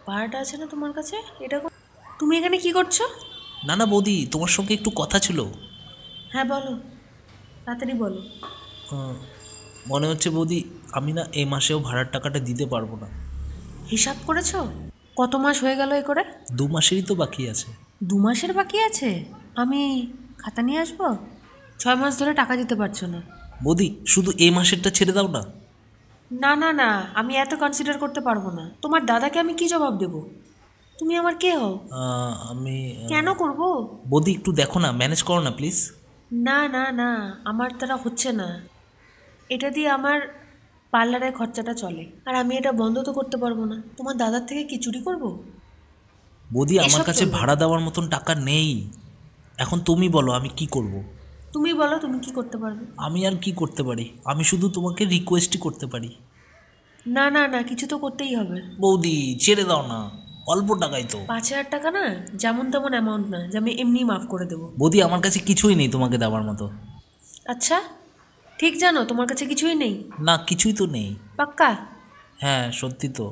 ভাড়াটা আছে না তোমার কাছে? এটা তুমি এখানে কি করছো? না না বৌদি, তোমার সঙ্গে একটু কথা ছিল। হ্যাঁ বলো, তাড়াতাড়ি বলো। মনে হচ্ছে বৌদি, আমি না এই মাসেও ভাড়ার টাকাটা দিতে পারবো না। হিসাব করেছো কত মাস হয়ে গেল এ করে? 2 মাসেরই তো বাকি আছে। 2 মাসের বাকি আছে? আমি খাতা নিয়ে আসবো? 6 মাস ধরে টাকা দিতে পারছো না। বৌদি শুধু এই মাসেরটা ছেড়ে দাও না। না না না, আমি এত কনসিডার করতে পারবো না। তোমার দাদাকে আমি কি জবাব দেব? তুমি আমার কে হও? আমি কেন করব? বৌদি একটু দেখো না, ম্যানেজ করো না প্লিজ। না না না, আমার দ্বারা হচ্ছে না। এটা দিয়ে আমার পার্লারের খরচাটা চলে, আর আমি এটা বন্ধ তো করতে পারবো না। তোমার দাদার থেকে কি চুরি করব? বৌদি আমার এসব কাছে চলবে না। ভাড়া দেওয়ার মতন টাকা নেই। এখন তুমি বলো আমি কি করব। তুমি বলো, তুমি কি করতে পারবে? আমি আর কি করতে পারি? আমি শুধু তোমাকে রিকোয়েস্টই করতে পারি। না না না, কিছু তো করতেই হবে। বৌদি ছেড়ে দাও না, অল্প টাকাই তো। 5,000 টাকা না যেমন তেমন অ্যামাউন্ট না যে আমি এমনি মাফ করে দেবো। বৌদি আমার কাছে কিছুই নেই তোমাকে দেওয়ার মতো। আচ্ছা, ঠিক জানো তোমার কাছে কিছুই নেই? না কিছুই তো নেই। পাক্কা? হ্যাঁ সত্যি তো।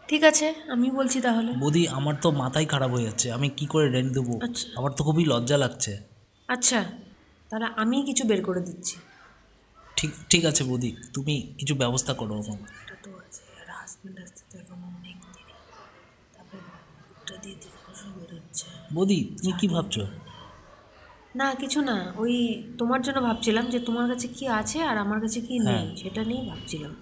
ঠিক আছে, আমি বলছি তাহলে। বৌদি আমার তো মাথাই খারাপ হয়ে যাচ্ছে, আমি কি করে রেন্ট দেবো? আচ্ছা আমার তো খুবই লজ্জা লাগছে। আচ্ছা, তাহলে আমি কিছু বের করে দিচ্ছি। ঠিক ঠিক আছে বৌদি, তুমি কিছু ব্যবস্থা করো এখন। এটা তো আছে, আর হাজব্যান্ড আসতে তো এখন অনেক দেরি। তারপর ভুট্টা দিয়ে 3 মাসও বেরোচ্ছে। বৌদি তুমি কি ভাবছো? না কিছু না, ওই তোমার জন্য ভাবছিলাম যে তোমার কাছে কি আছে আর আমার কাছে কি হ্যাঁ নেই, সেটা নিয়েই ভাবছিলাম।